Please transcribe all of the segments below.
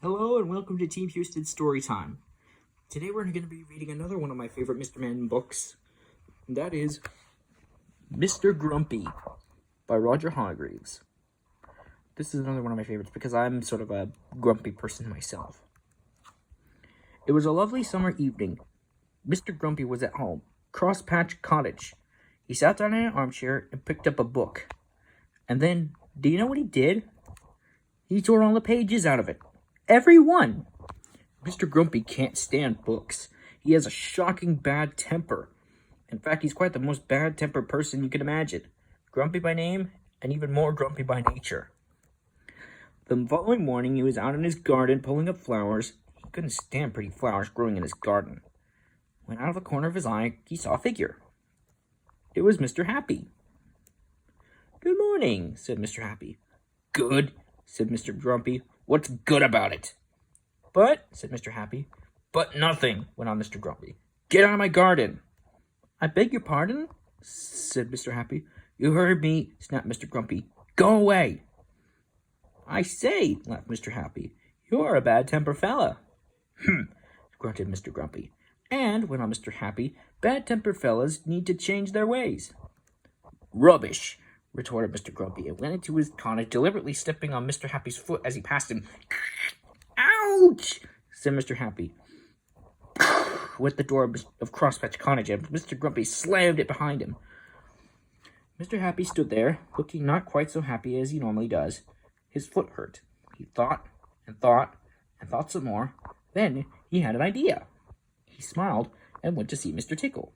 Hello and welcome to Team Houston Story Time. Today we're going to be reading another one of my favorite Mr. Man books, and that is Mr. Grumpy by Roger Hargreaves. This is another one of my favorites because I'm sort of a grumpy person myself. It was a lovely summer evening. Mr. Grumpy was at home, Crosspatch Cottage. He sat down in an armchair and picked up a book. And then, do you know what he did? He tore all the pages out of it. Every one. Mr. Grumpy can't stand books. He has a shocking bad temper. In fact, he's quite the most bad-tempered person you can imagine. Grumpy by name, and even more grumpy by nature. The following morning, he was out in his garden pulling up flowers. He couldn't stand pretty flowers growing in his garden. When out of the corner of his eye, he saw a figure. It was Mr. Happy. "Good morning," said Mr. Happy. "Good," said Mr. Grumpy. "What's good about it?" "But," said Mr. Happy. "But nothing," went on Mr. Grumpy. "Get out of my garden." "I beg your pardon," said Mr. Happy. "You heard me," snapped Mr. Grumpy. "Go away." "I say," laughed Mr. Happy, "you're a bad-tempered fella." Grunted Mr. Grumpy. "And," went on Mr. Happy, "bad-tempered fellas need to change their ways." "Rubbish," retorted Mr. Grumpy, and went into his cottage, deliberately stepping on Mr. Happy's foot as he passed him. "Ouch!" said Mr. Happy. Went the door of Crosspatch Cottage, and Mr. Grumpy slammed it behind him. Mr. Happy stood there, looking not quite so happy as he normally does. His foot hurt. He thought and thought and thought some more. Then he had an idea. He smiled and went to see Mr. Tickle.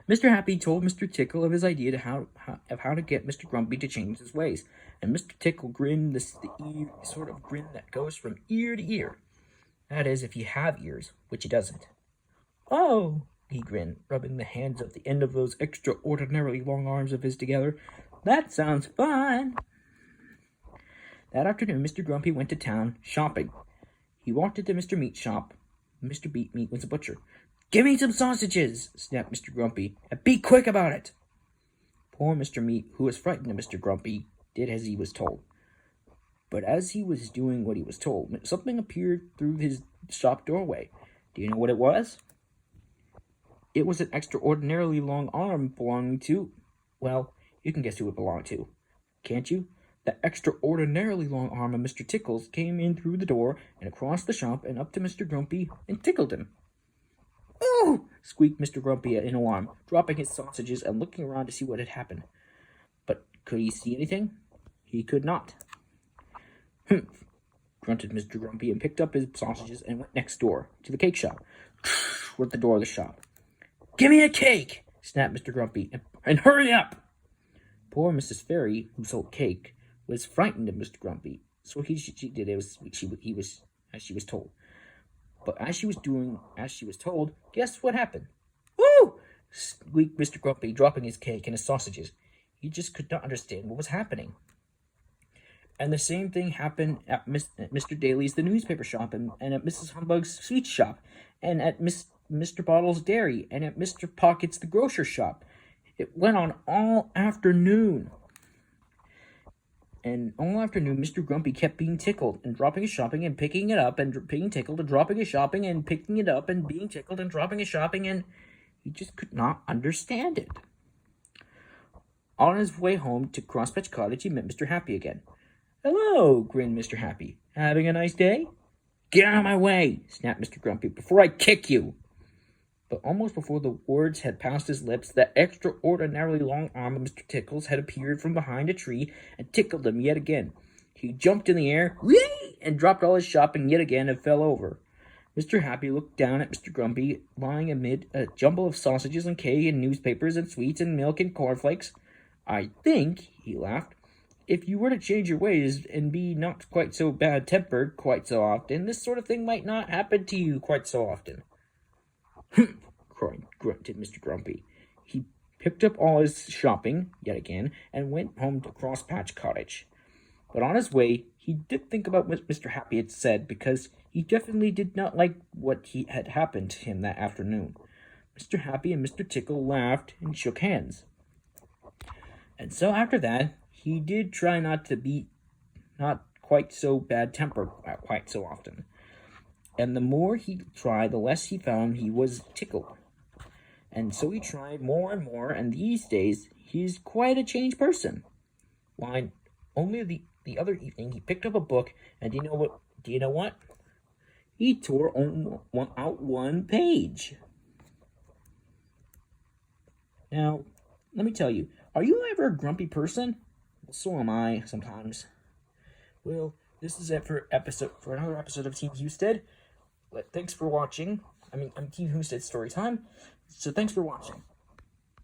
Mr. Happy told Mr. Tickle of his idea of how to get Mr. Grumpy to change his ways, and Mr. Tickle grinned the sort of grin that goes from ear to ear. That is, if you have ears, which he doesn't. "Oh," he grinned, rubbing the hands of the end of those extraordinarily long arms of his together. "That sounds fun." That afternoon, Mr. Grumpy went to town shopping. He walked into Mr. Meat's shop. Mr. Meat was a butcher. "Give me some sausages," snapped Mr. Grumpy, "and be quick about it." Poor Mr. Meat, who was frightened of Mr. Grumpy, did as he was told. But as he was doing what he was told, something appeared through his shop doorway. Do you know what it was? It was an extraordinarily long arm belonging to... Well, you can guess who it belonged to, can't you? The extraordinarily long arm of Mr. Tickles came in through the door and across the shop and up to Mr. Grumpy and tickled him. "Oh!" squeaked Mr. Grumpy in alarm, dropping his sausages and looking around to see what had happened. But could he see anything? He could not. "Humph!" grunted Mr. Grumpy and picked up his sausages and went next door to the cake shop. Went the door of the shop. "Give me a cake!" snapped Mr. Grumpy, and hurry up! Poor Mrs. Fairy, who sold cake, was frightened of Mr. Grumpy, so she did as she was told. But as she was doing as she was told, guess what happened? "Woo!" squeaked Mr. Grumpy, dropping his cake and his sausages. He just could not understand what was happening. And the same thing happened at Mr. Daly's the newspaper shop, and at Mrs. Humbug's sweet shop, and at Mr. Bottle's dairy, and at Mr. Pocket's the grocer shop. It went on all afternoon. And all afternoon, Mr. Grumpy kept being tickled and dropping his shopping and picking it up and being tickled and dropping his shopping and picking it up and being tickled and dropping his shopping, and he just could not understand it. On his way home to Crosspatch Cottage, he met Mr. Happy again. "Hello," grinned Mr. Happy. "Having a nice day?" "Get out of my way," snapped Mr. Grumpy, "before I kick you." But almost before the words had passed his lips, that extraordinarily long arm of Mr. Tickles had appeared from behind a tree and tickled him yet again. He jumped in the air, whee, and dropped all his shopping yet again and fell over. Mr. Happy looked down at Mr. Grumpy, lying amid a jumble of sausages and cake and newspapers and sweets and milk and cornflakes. "I think," he laughed, "if you were to change your ways and be not quite so bad-tempered quite so often, this sort of thing might not happen to you quite so often." "Humph!" grunted Mr. Grumpy. He picked up all his shopping, yet again, and went home to Crosspatch Cottage. But on his way, he did think about what Mr. Happy had said, because he definitely did not like what had happened to him that afternoon. Mr. Happy and Mr. Tickle laughed and shook hands. And so after that, he did try not quite so bad-tempered quite so often. And the more he tried, the less he found he was tickled. And so he tried more and more, and these days, he's quite a changed person. Why, only the other evening, he picked up a book, and do you know what? He tore out one page. Now, let me tell you, are you ever a grumpy person? Well, so am I, sometimes. Well, this is it for another episode of Team Husted. Thanks for watching. I'm Team Husted Storytime, so thanks for watching.